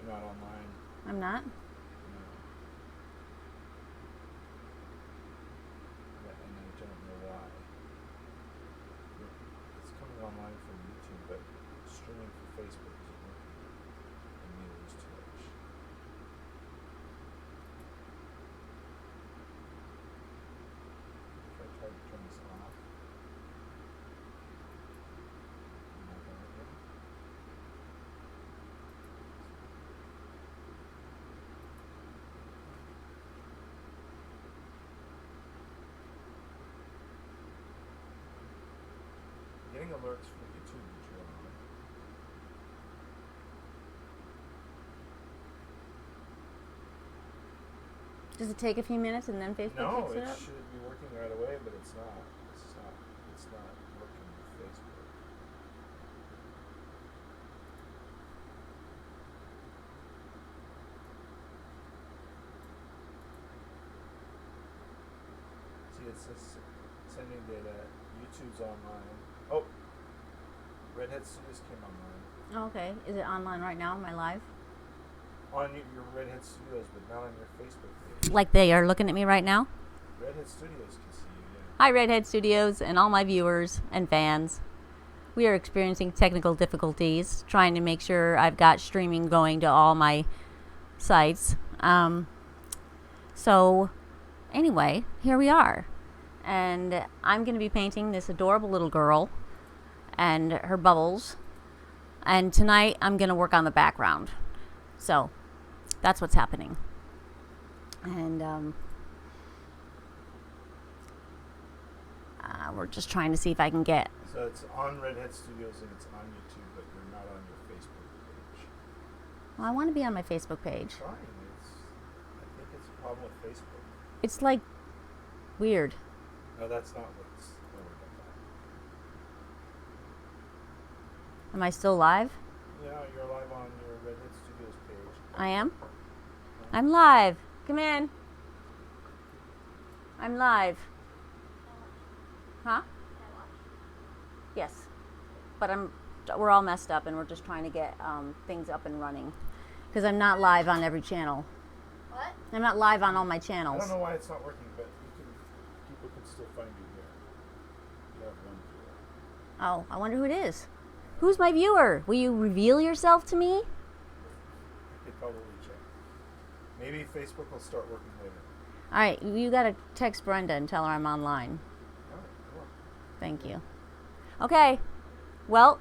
not online. I'm not? No. And I don't know why. It's coming online from YouTube, but streaming from Facebook isn't working. And neither is Twitch. If I try to turn this off. Not going again. Getting alerts for YouTube that you're on. Does it take a few minutes and then Facebook No, picks it it up? should be working right away, but it's not. It's not working with Facebook. See, it says sending data. YouTube's online. Oh, RedHead Studios came online. Oh, okay. Is it online right now? Am I live? On your RedHead Studios, but not on your Facebook page. Like they are looking at me right now? RedHead Studios can see you, yeah. Hi, RedHead Studios and all my viewers and fans. We are experiencing technical difficulties, trying to make sure I've got streaming going to all my sites. So, anyway, here we are. And I'm going to be painting this adorable little girl and her bubbles. And tonight I'm going to work on the background. So, that's what's happening. And we're just trying to see if I can get... So it's on RedHead Studios and it's on YouTube, but you're not on your Facebook page. Well, I want to be on my Facebook page. Trying. I think it's a problem with Facebook. It's like weird. No, that's not what's. Don't worry about that. Am I still live? Yeah, you're live on your RedHead Studios page. I am? I'm live. Come in. I'm live. Huh? Yes. But we're all messed up and we're just trying to get things up and running. Because I'm not live on every channel. What? I'm not live on all my I channels. don't know why it's not working, but people can still find you here. You have one viewer. Oh, I wonder who it is. Who's my viewer? Will you reveal yourself to me? I could probably check. Maybe Facebook will start working later. All right, you got to text Brenda and tell her I'm online. All right, cool. Thank you. Okay. Well,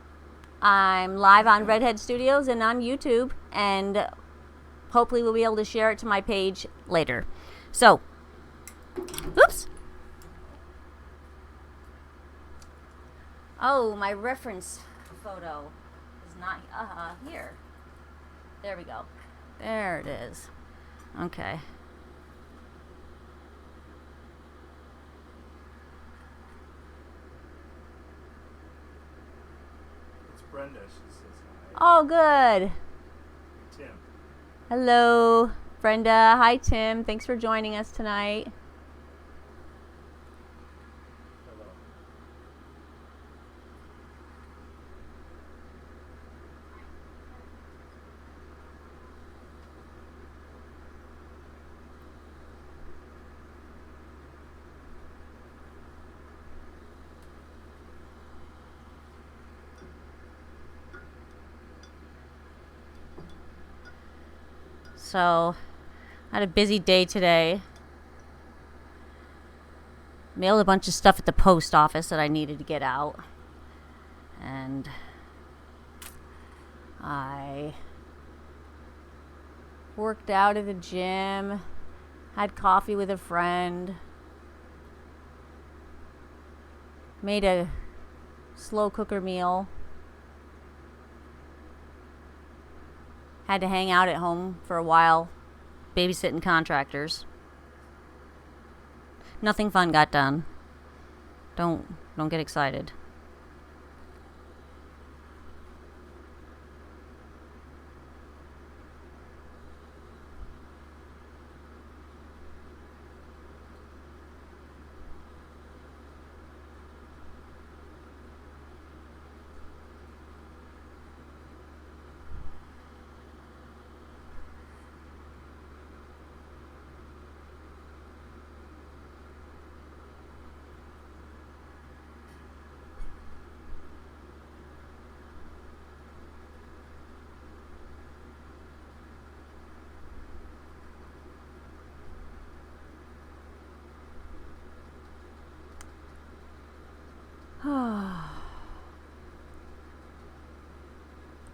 I'm live on RedHead Studios and on YouTube, and hopefully we'll be able to share it to my page later. So, oops. Oh, my reference photo is not here. There we go. There it is. Okay. It's Brenda. She says hi. Oh, good. Tim. Hello, Brenda. Hi, Tim. Thanks for joining us tonight. Hello. So, I had a busy day today. Mailed a bunch of stuff at the post office that I needed to get out. And I worked out at the gym, had coffee with a friend, made a slow cooker meal. Had to hang out at home for a while, babysitting contractors. Nothing fun got done. Don't get excited.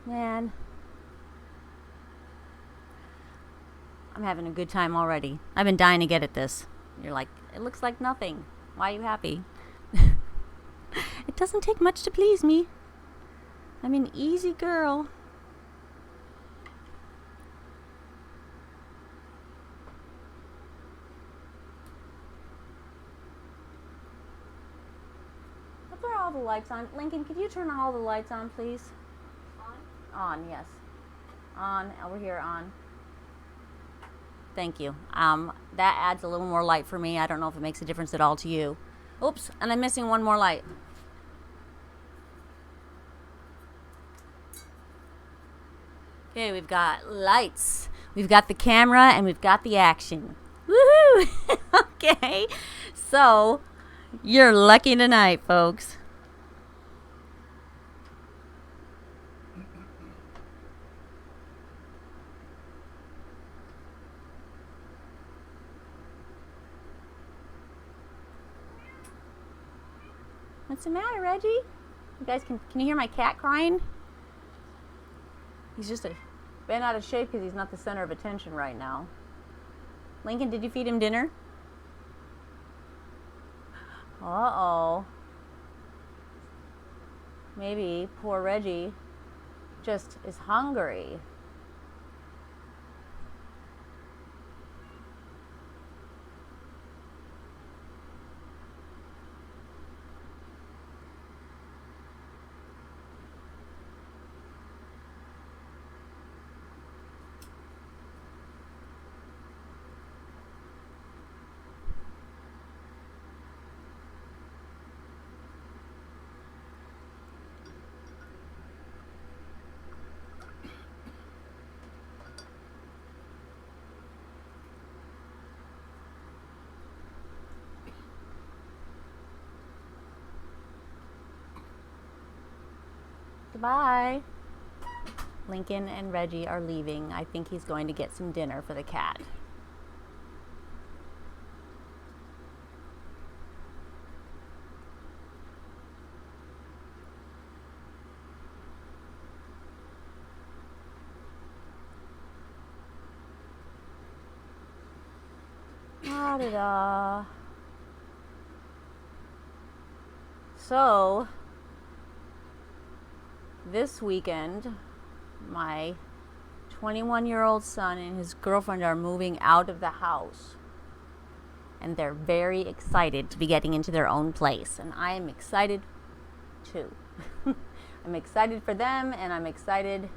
Man, I'm having a good time already. I've been dying to get at this. You're like, it looks like nothing. Why are you happy? It doesn't take much to please me. I'm an easy girl. I'll turn all the lights on. Lincoln, could you turn all the lights on, please? On, yes. On, over here, on. Thank you. That adds a little more light for me. I don't know if it makes a difference at all to you. Oops, and I'm missing one more light. Okay, we've got lights. We've got the camera and we've got the action. Woohoo! Okay, so you're lucky tonight, folks. What's the matter, Reggie? You guys can you hear my cat crying? He's just been out of shape because he's not the center of attention right now. Lincoln, did you feed him dinner? Uh-oh. Maybe poor Reggie just is hungry. Goodbye. Lincoln and Reggie are leaving. I think he's going to get some dinner for the cat. Da-da-da. So, this weekend, my 21-year-old son and his girlfriend are moving out of the house. And they're very excited to be getting into their own place. And I am excited too. I'm excited for them, and I'm excited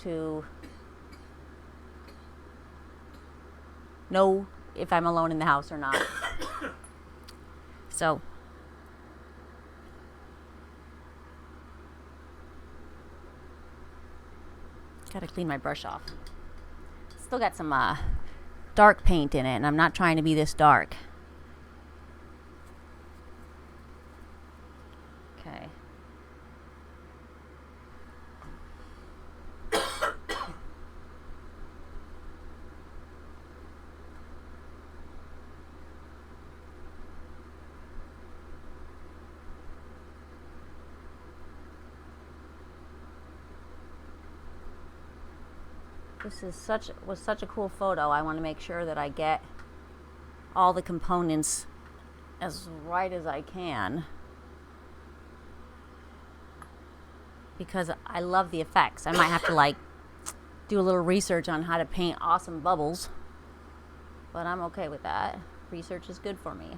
to know if I'm alone in the house or not. So, gotta clean my brush off. Still got some dark paint in it, and I'm not trying to be this dark. Okay. This was such a cool photo. I want to make sure that I get all the components as right as I can, because I love the effects. I might have to do a little research on how to paint awesome bubbles, but I'm okay with that. Research is good for me.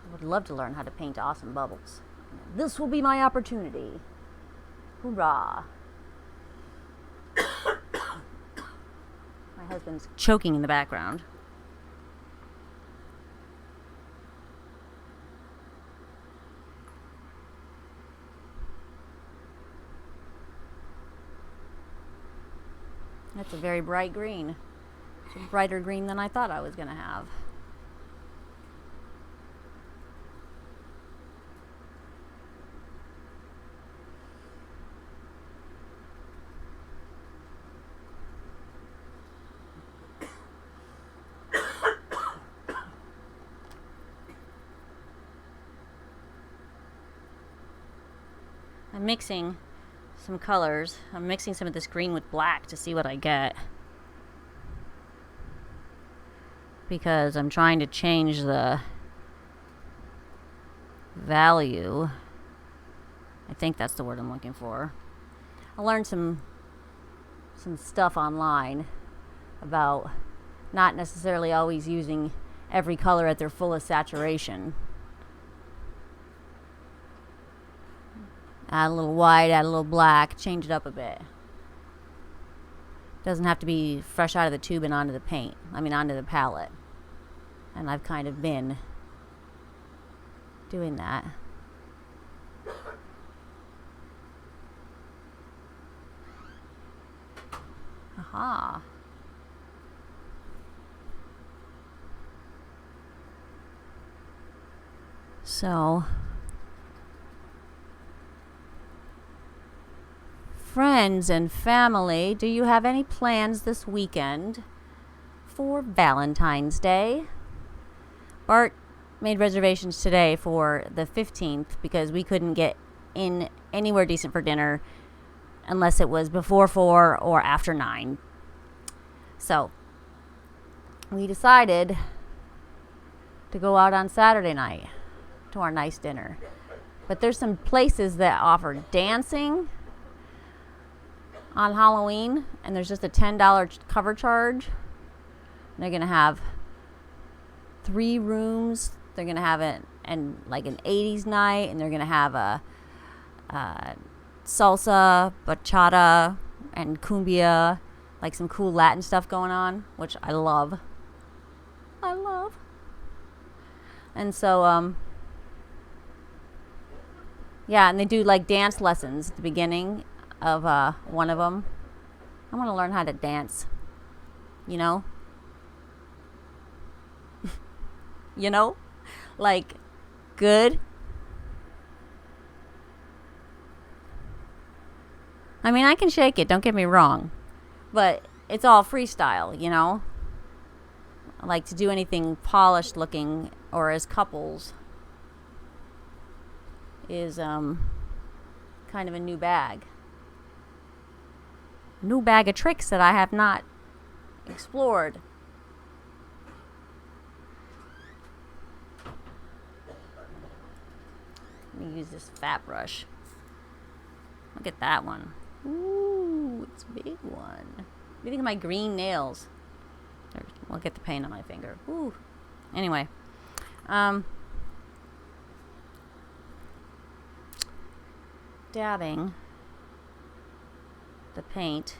I would love to learn how to paint awesome bubbles. This will be my opportunity. Hoorah. My husband's choking in the background. That's a very bright green. It's a brighter green than I thought I was going to have. I'm mixing some colors. I'm mixing some of this green with black to see what I get. Because I'm trying to change the value. I think that's the word I'm looking for. I learned some stuff online about not necessarily always using every color at their fullest saturation. Add a little white, add a little black, change it up a bit. Doesn't have to be fresh out of the tube and onto the onto the palette. And I've kind of been doing that. Aha. So, friends and family, do you have any plans this weekend for Valentine's Day? Bart made reservations today for the 15th because we couldn't get in anywhere decent for dinner unless it was before 4 or after 9. So, we decided to go out on Saturday night to our nice dinner. But there's some places that offer dancing on Halloween, and there's just a $10 cover charge. And they're going to have 3 rooms. They're going to have an 80s night, and they're going to have a salsa, bachata, and cumbia, like some cool Latin stuff going on, which I love. And so, yeah, and they do like dance lessons at the beginning of one of them. I want to learn how to dance, you know? Like, good. I mean, I can shake it, don't get me wrong. But it's all freestyle, you know? I like to do anything polished looking or as couples is kind of a new bag. New bag of tricks that I have not explored. Let me use this fat brush. Look at that one. Ooh, it's a big one. What do you think of my green nails? I'll get the paint on my finger. Ooh. Anyway. Dabbing the paint.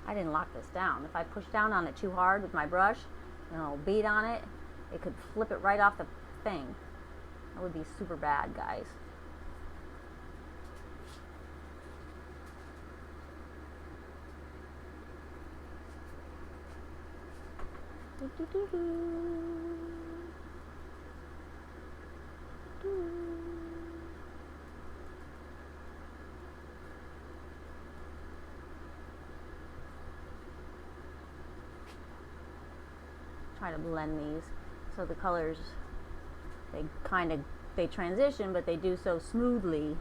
I didn't lock this down. If I push down on it too hard with my brush and I'll beat on it, it could flip it right off the thing. That would be super bad, guys. Try to blend these so the colors they transition, but they do so smoothly.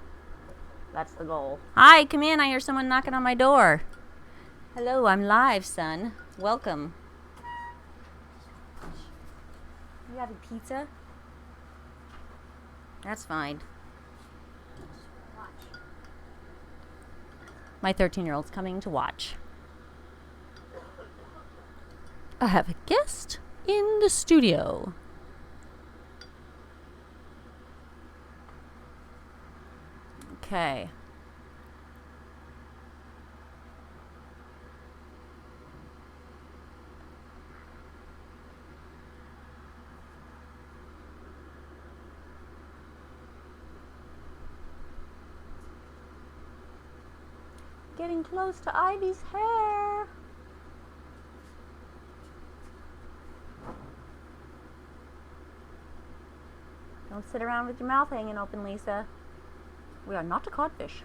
That's the goal. Hi, come in. I hear someone knocking on my door. Hello, I'm live, son. Welcome. You having pizza? That's fine. Watch. My 13-year-old's coming to watch. I have a guest in the studio. Okay. Getting close to Ivy's hair. Don't sit around with your mouth hanging open, Lisa. We are not a codfish.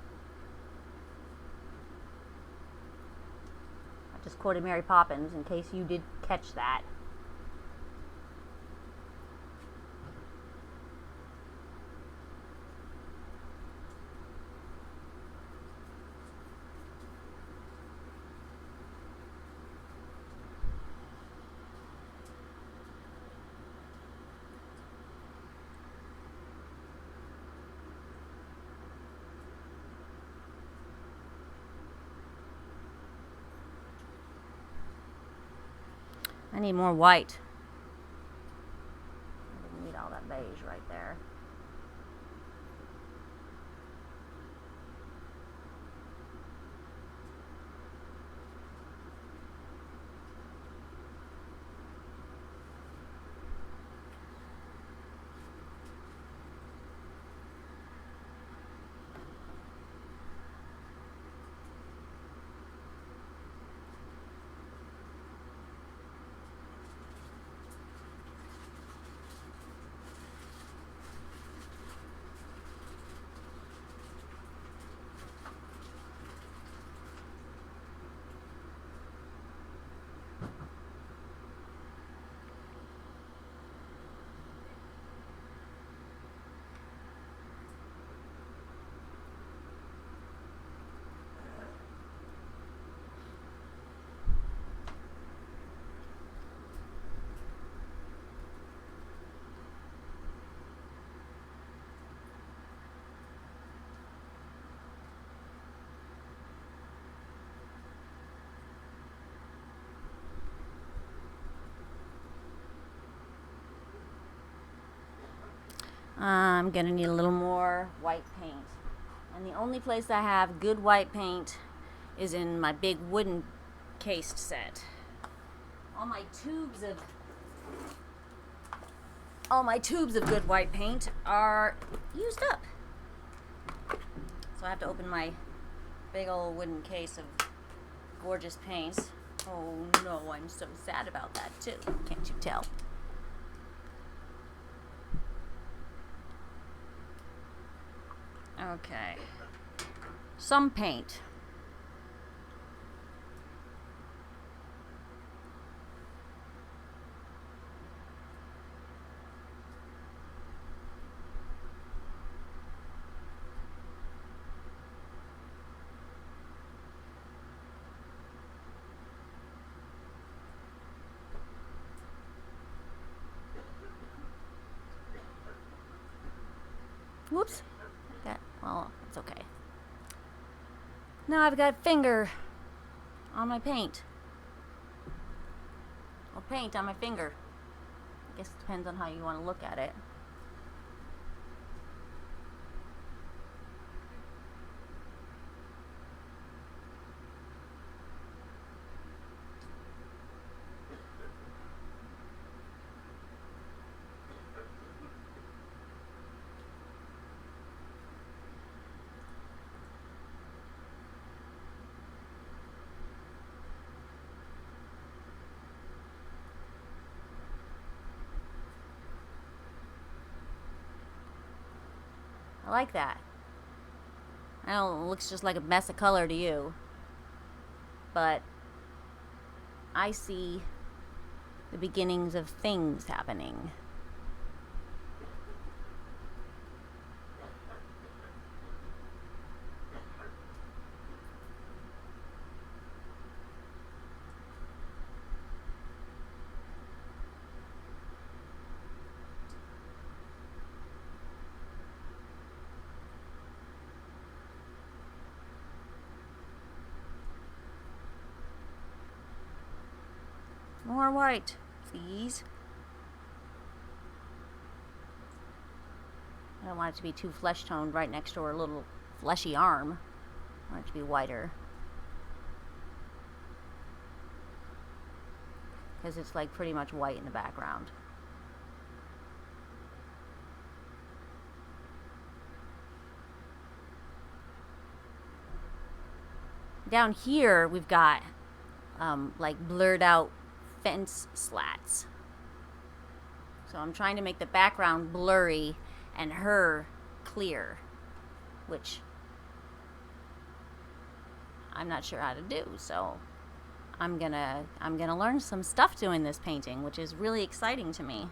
I just quoted Mary Poppins in case you did catch that. I need more white. I didn't need all that beige right there. I'm gonna need a little more white paint. And the only place I have good white paint is in my big wooden cased set. All my tubes of good white paint are used up. So I have to open my big old wooden case of gorgeous paints. Oh no, I'm so sad about that too. Can't you tell? Okay. Some paint. Whoops. Well, it's okay. Now I've got finger on my paint. Or paint on my finger. I guess it depends on how you want to look at it. I like that. I know it looks just like a mess of color to you, but I see the beginnings of things happening. More white, please. I don't want it to be too flesh toned right next to her little fleshy arm. I want it to be whiter. Because it's like pretty much white in the background. Down here we've got like blurred out fence slats. So I'm trying to make the background blurry and her clear, which I'm not sure how to do. So I'm gonna learn some stuff doing this painting, which is really exciting to me.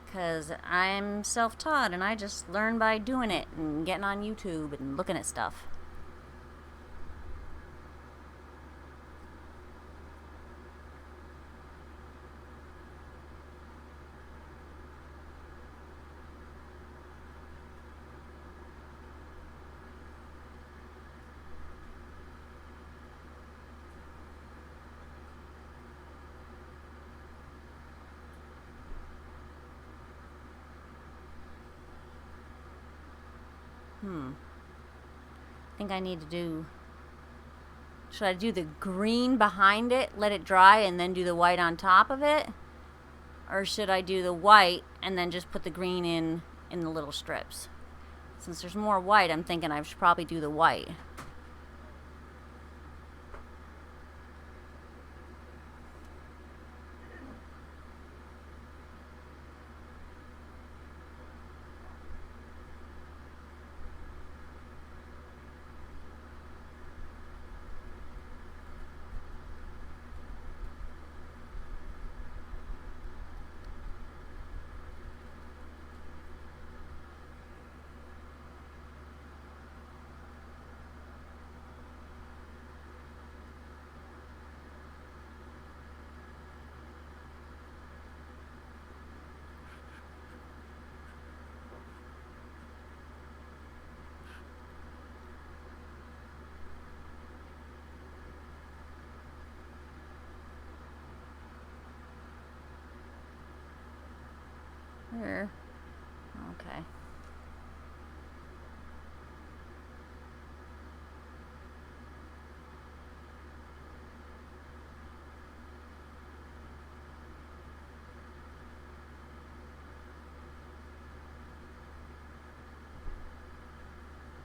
Because I'm self-taught and I just learn by doing it and getting on YouTube and looking at stuff. I think I need to do... Should I do the green behind it, let it dry, and then do the white on top of it? Or should I do the white and then just put the green in the little strips? Since there's more white, I'm thinking I should probably do the white. Here. Okay.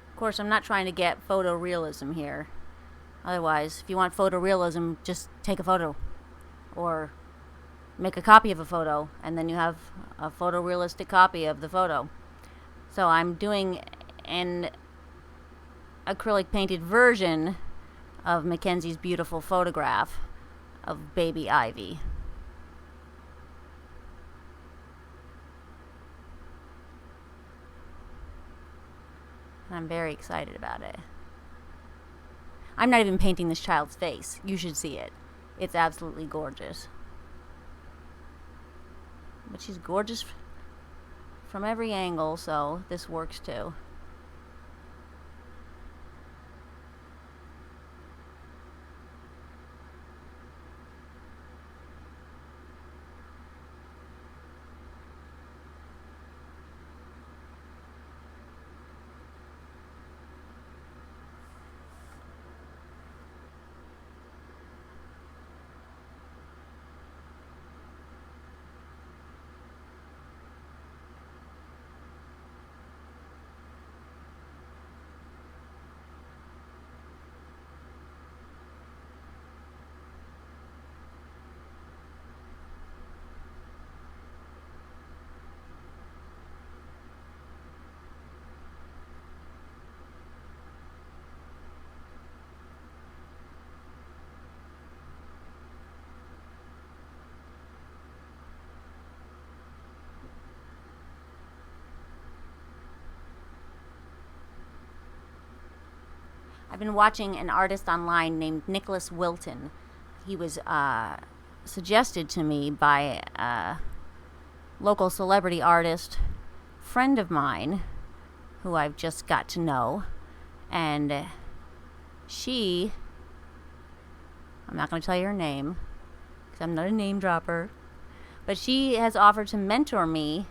Of course, I'm not trying to get photorealism here. Otherwise, if you want photorealism, just take a photo. Or make a copy of a photo, and then you have a photorealistic copy of the photo. So I'm doing an acrylic painted version of Mackenzie's beautiful photograph of baby Ivy. I'm very excited about it. I'm not even painting this child's face. You should see it. It's absolutely gorgeous. But she's gorgeous from every angle, so this works too. I've been watching an artist online named Nicholas Wilton. He was suggested to me by a local celebrity artist friend of mine who I've just got to know. And I'm not going to tell you her name because I'm not a name dropper, but she has offered to mentor me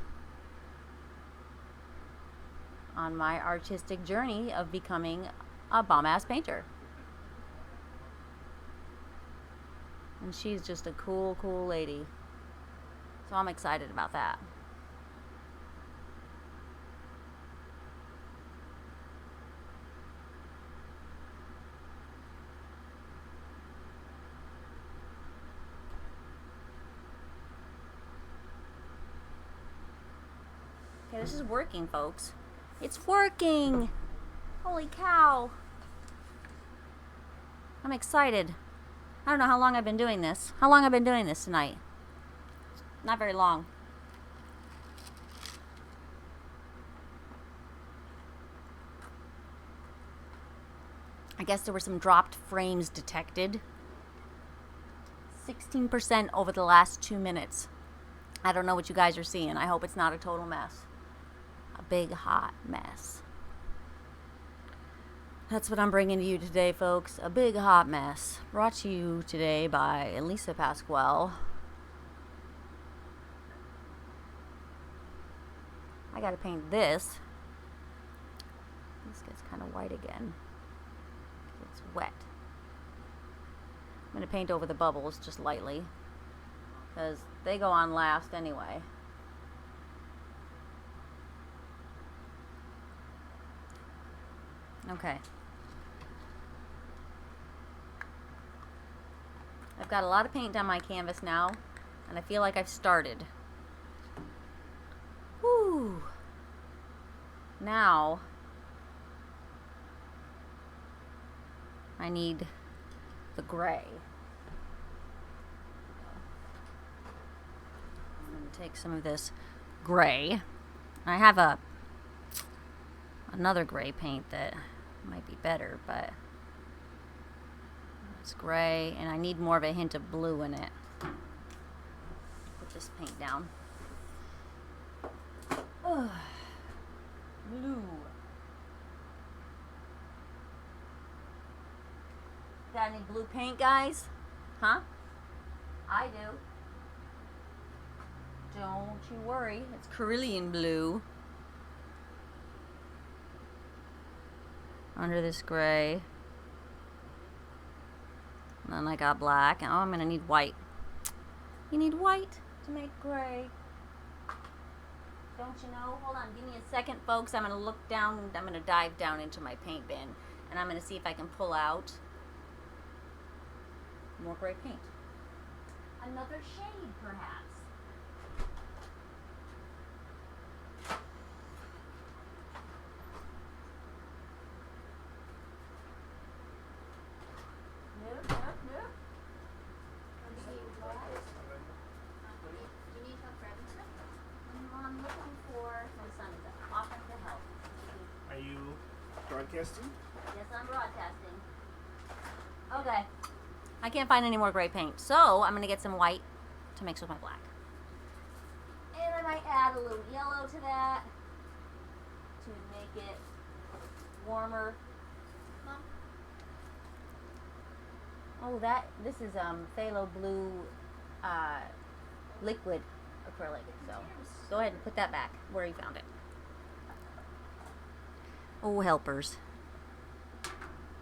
on my artistic journey of becoming a bomb-ass painter. And she's just a cool lady. So I'm excited about that. Okay, this is working, folks. It's working! Holy cow! I'm excited. I don't know how long I've been doing this. How long I've been doing this tonight? Not very long. I guess there were some dropped frames detected. 16% over the last 2 minutes. I don't know what you guys are seeing. I hope it's not a total mess. A big hot mess. That's what I'm bringing to you today, folks. A big hot mess. Brought to you today by Elisa Pasquale. I gotta paint this. This gets kind of white again. It's wet. I'm going to paint over the bubbles just lightly because they go on last anyway. Okay. I've got a lot of paint on my canvas now, and I feel like I've started. Woo! Now, I need the gray. I'm going to take some of this gray. I have another gray paint that might be better, but it's gray, and I need more of a hint of blue in it. Put this paint down. Ugh. Blue. Got any blue paint, guys? Huh? I do. Don't you worry, it's Carillion blue. Under this gray. And then I got black. Oh, I'm gonna need white. You need white to make gray. Don't you know? Hold on, give me a second, folks. I'm gonna look down, I'm gonna dive down into my paint bin, and I'm gonna see if I can pull out more gray paint. Another shade, perhaps. You need help grabbing stuff? I'm looking for my son is offering to help. Are you broadcasting? Yes, I'm broadcasting. Okay. I can't find any more gray paint, so I'm going to get some white to mix with my black. And I might add a little yellow to that to make it warmer. Mom? Oh, this is phthalo blue liquid acrylic, so go ahead and put that back where you found it. Oh, helpers.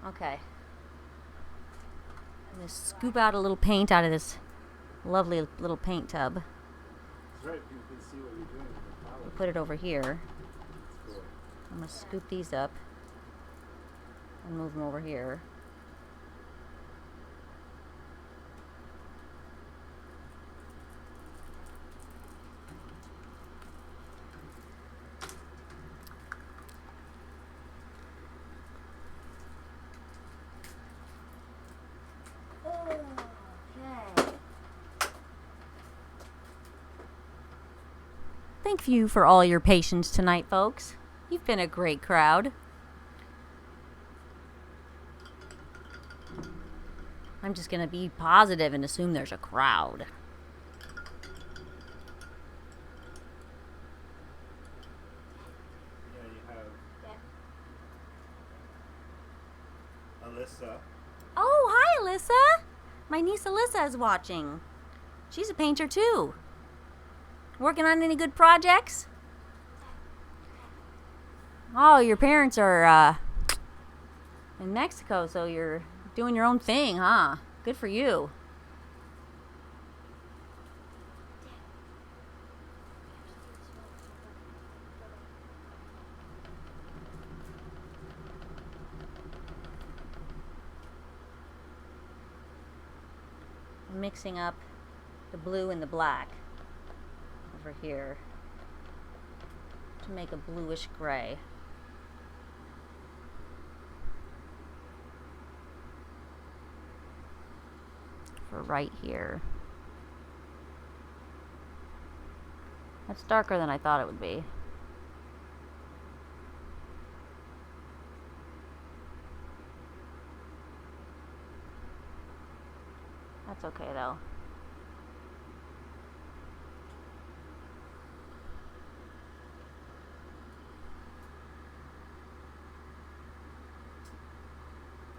Okay. I'm going to scoop out a little paint out of this lovely little paint tub. That's right, people can see what you're doing with the palette. I'll put it over here. That's cool. I'm going to scoop these up and move them over here. Thank you for all your patience tonight, folks. You've been a great crowd. I'm just going to be positive and assume there's a crowd. Yeah, you have Alyssa. Oh, hi, Alyssa. My niece Alyssa is watching. She's a painter, too. Working on any good projects? Oh, your parents are in Mexico, so you're doing your own thing, huh? Good for you. I'm mixing up the blue and the black over here to make a bluish gray. For right here. That's darker than I thought it would be. That's okay though.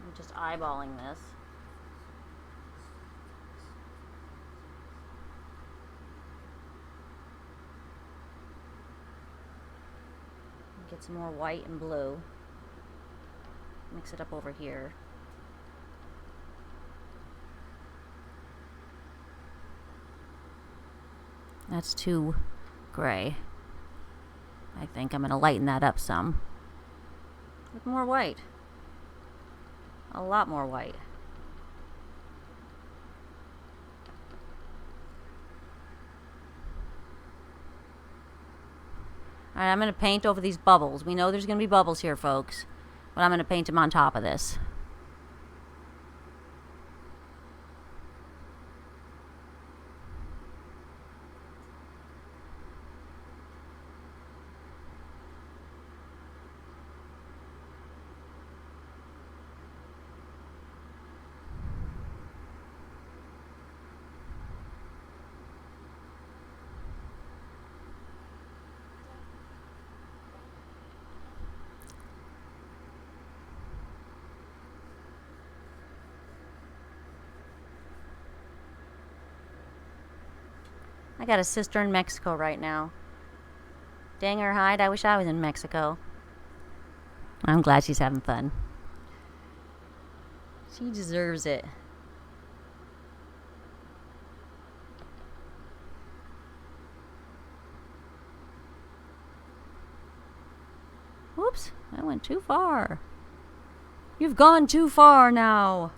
I'm just eyeballing this. Get some more white and blue. mix it up over here. That's too gray. I think I'm going to lighten that up some. With more white. A lot more white. Alright, I'm going to paint over these bubbles. We know there's going to be bubbles here, folks. But I'm going to paint them on top of this. I got a sister in Mexico right now. Dang her hide, I wish I was in Mexico. I'm glad she's having fun. She deserves it. Whoops, I went too far. You've gone too far now.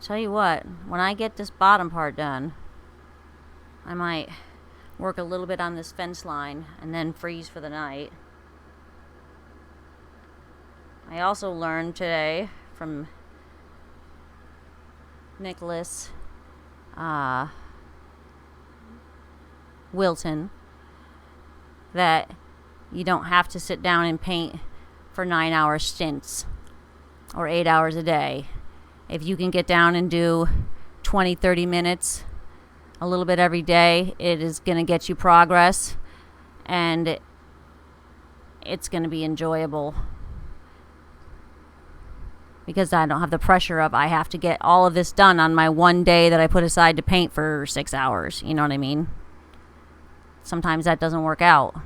Tell you what, when I get this bottom part done, I might work a little bit on this fence line and then freeze for the night. I also learned today from Nicholas Wilton that you don't have to sit down and paint for 9-hour stints or 8 hours a day. If you can get down and do 20-30 minutes a little bit every day, it is going to get you progress, and it's going to be enjoyable, because I don't have the pressure of I have to get all of this done on my one day that I put aside to paint for 6 hours. You know what I mean? Sometimes that doesn't work out.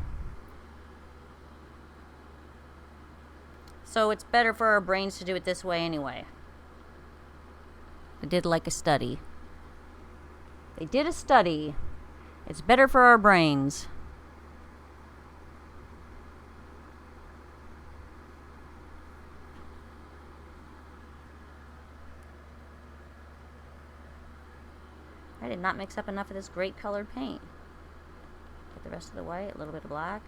So it's better for our brains to do it this way anyway. I did like a study. They did a study. It's better for our brains. I did not mix up enough of this great colored paint. Get the rest of the white, a little bit of black.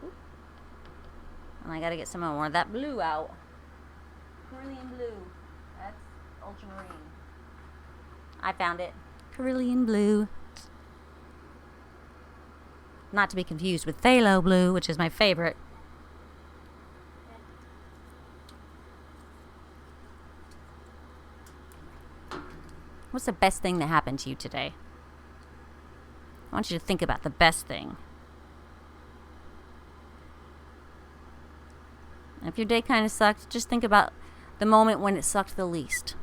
Oop. And I gotta get some more of that blue out. Cerulean blue. That's ultramarine. I found it. Cerulean blue. Not to be confused with phthalo blue, which is my favorite. What's the best thing that happened to you today? I want you to think about the best thing. And if your day kind of sucked, just think about the moment when it sucked the least.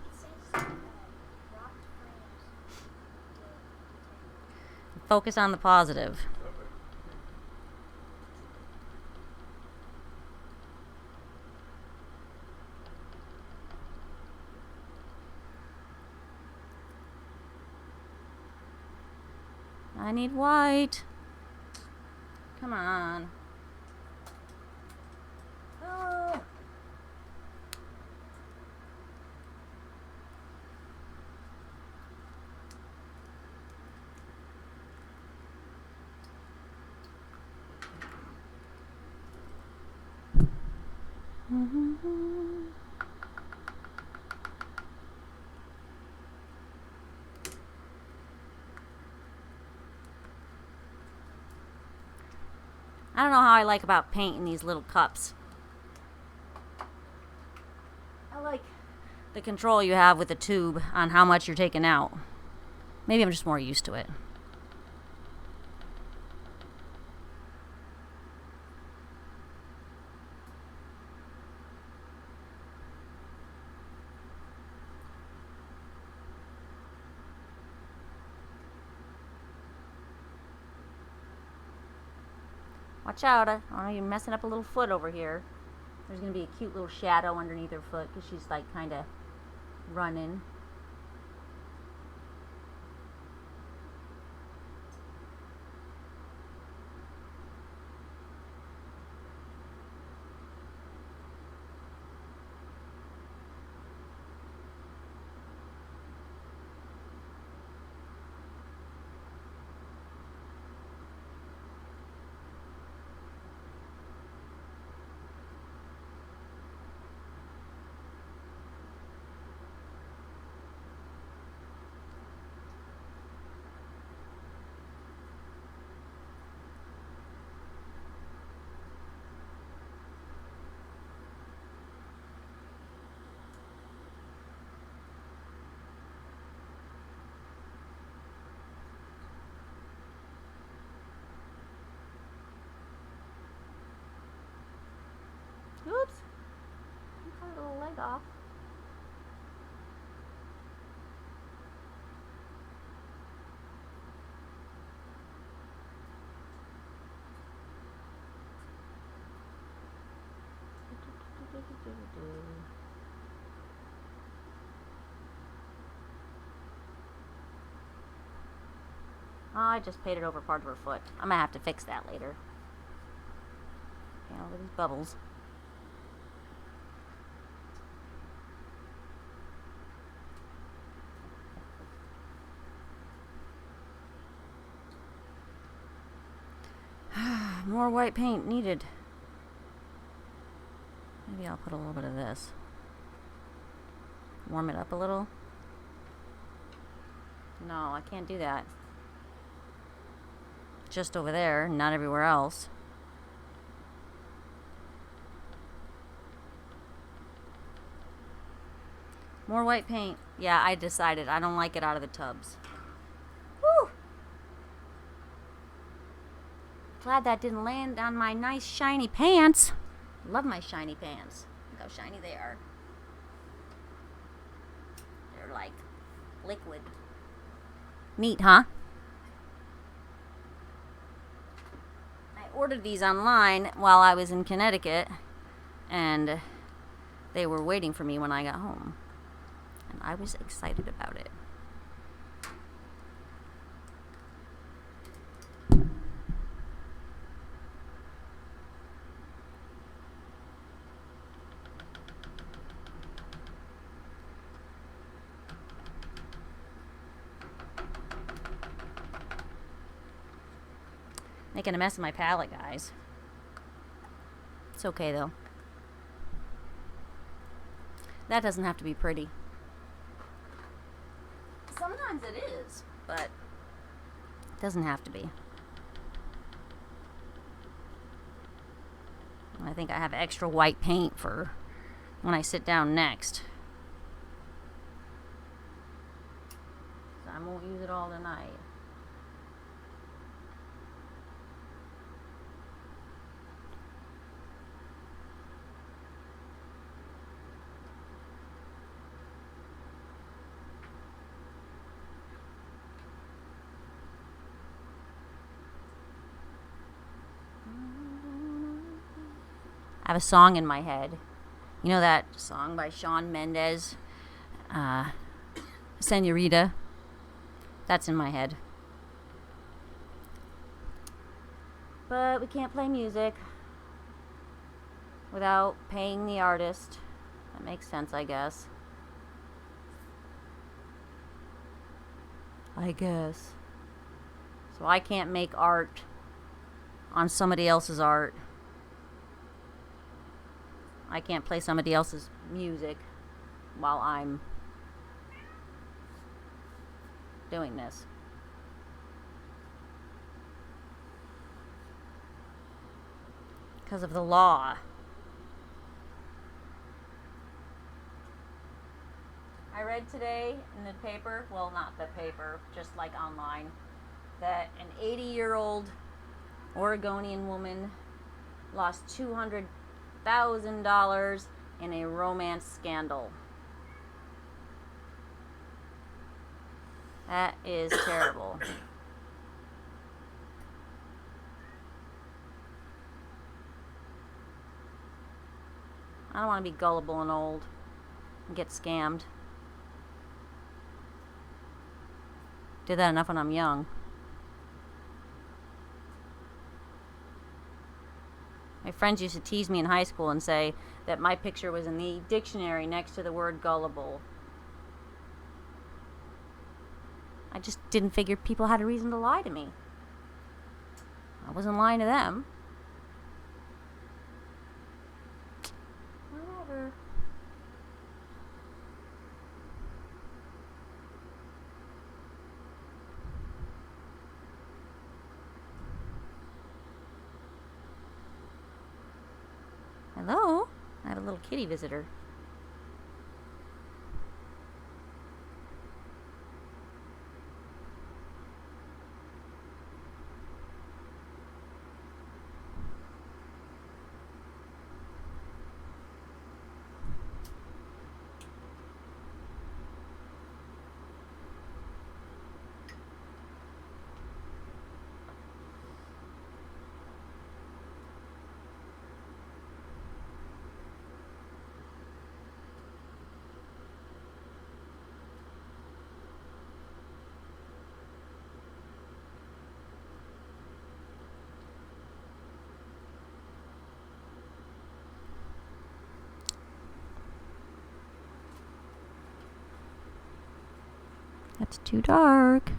Focus on the positive. I need white. Come on. Oh. I don't know how I like about painting these little cups. I like the control you have with the tube on how much you're taking out. Maybe I'm just more used to it. Watch out. I don't know, you're messing up a little foot over here. There's going to be a cute little shadow underneath her foot because she's like kind of running. Oops. I cut a little leg off. Oh, I just painted over part of her foot. I'm gonna have to fix that later. Okay, look at these bubbles. More white paint needed. Maybe I'll put a little bit of this. Warm it up a little. No, I can't do that. Just over there, not everywhere else. More white paint. Yeah, I decided I don't like it out of the tubs. Whew! Glad that didn't land on my nice shiny pants. Love my shiny pants. Look how shiny they are. They're like liquid. Neat, huh? I ordered these online while I was in Connecticut, and they were waiting for me when I got home. And I was excited about it. Making a mess of my palette, guys. It's okay, though. That doesn't have to be pretty. Sometimes it is, but it doesn't have to be. I think I have extra white paint for when I sit down next. So I won't use it all tonight. I have a song in my head. You know that song by Shawn Mendes, Senorita? That's in my head. But we can't play music without paying the artist. That makes sense, I guess. So I can't make art on somebody else's art. I can't play somebody else's music while I'm doing this. Because of the law. I read today in the paper, well, not the paper, just like online, that an 80-year-old Oregonian woman lost $200,000 in a romance scandal. That is terrible. I don't want to be gullible and old and get scammed. Did that enough when I'm young. My friends used to tease me in high school and say that my picture was in the dictionary next to the word gullible. I just didn't figure people had a reason to lie to me. I wasn't lying to them. Whatever. Hello? I have a little kitty visitor. That's too dark.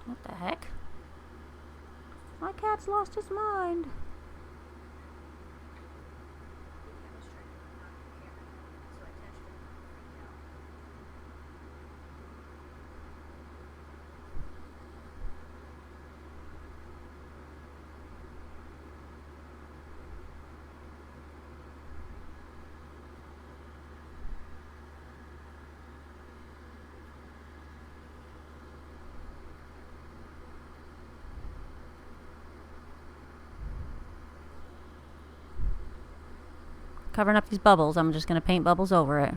What the heck? My cat's lost his mind. Covering up these bubbles, I'm just going to paint bubbles over it.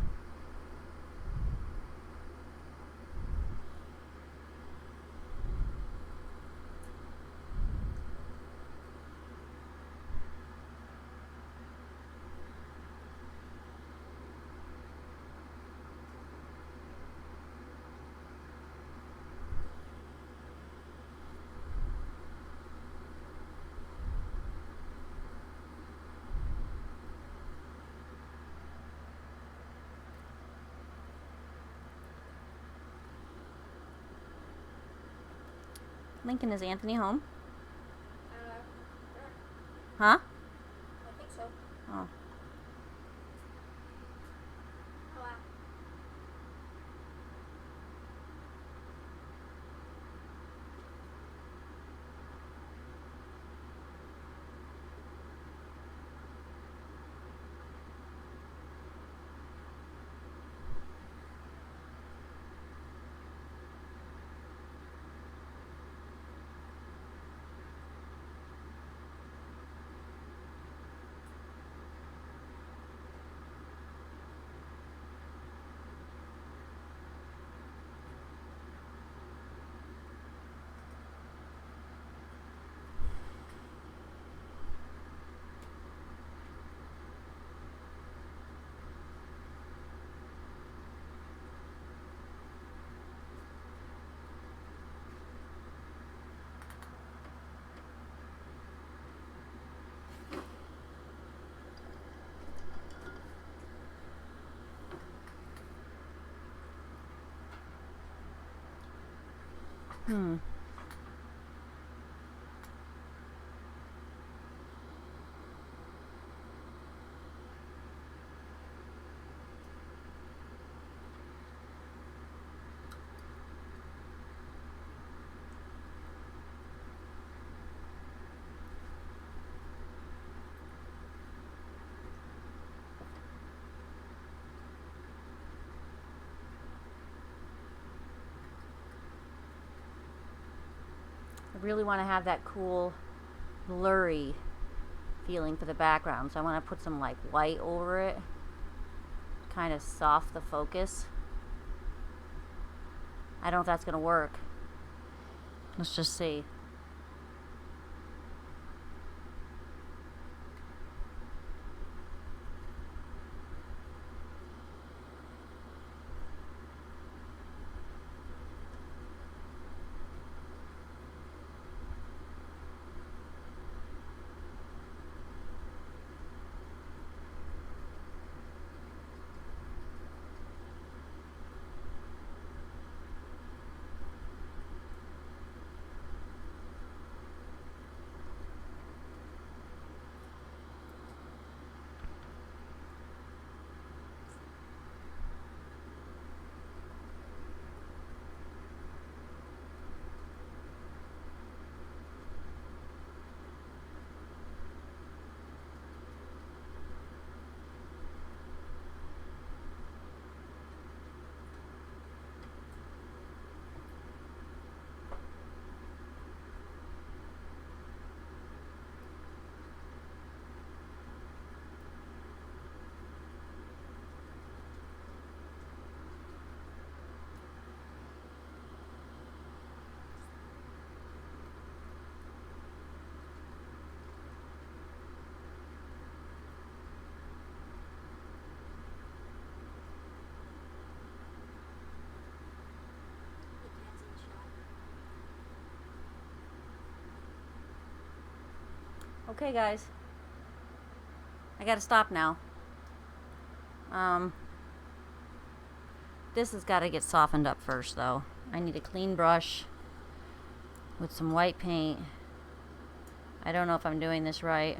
Lincoln, is Anthony home? Huh? I think so. Oh. Oh, wow. Hmm. really want to have that cool, blurry feeling for the background. So I want to put some like white over it, kind of soft the focus. I don't know if that's going to work. Let's just see. Okay, guys. I gotta stop now. This has got to get softened up first, though. I need a clean brush with some white paint. I don't know if I'm doing this right.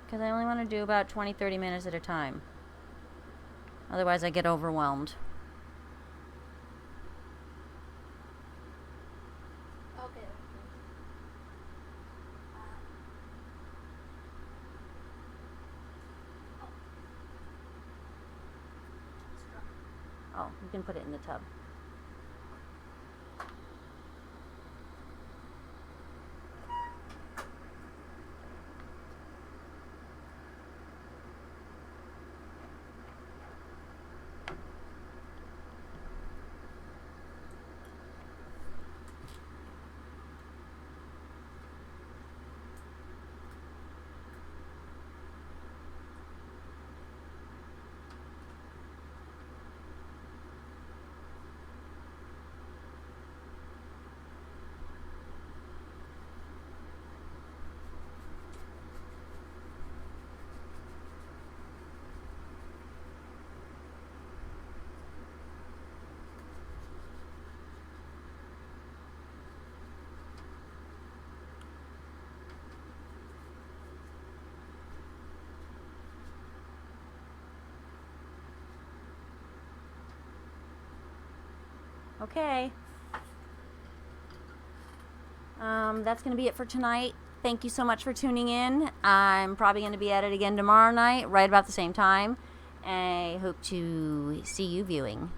Because I only want to do about 20-30 minutes at a time. Otherwise, I get overwhelmed. Okay. Oh, you can put it in the tub. Okay. That's going to be it for tonight. Thank you so much for tuning in. I'm probably going to be at it again tomorrow night, right about the same time. I hope to see you viewing.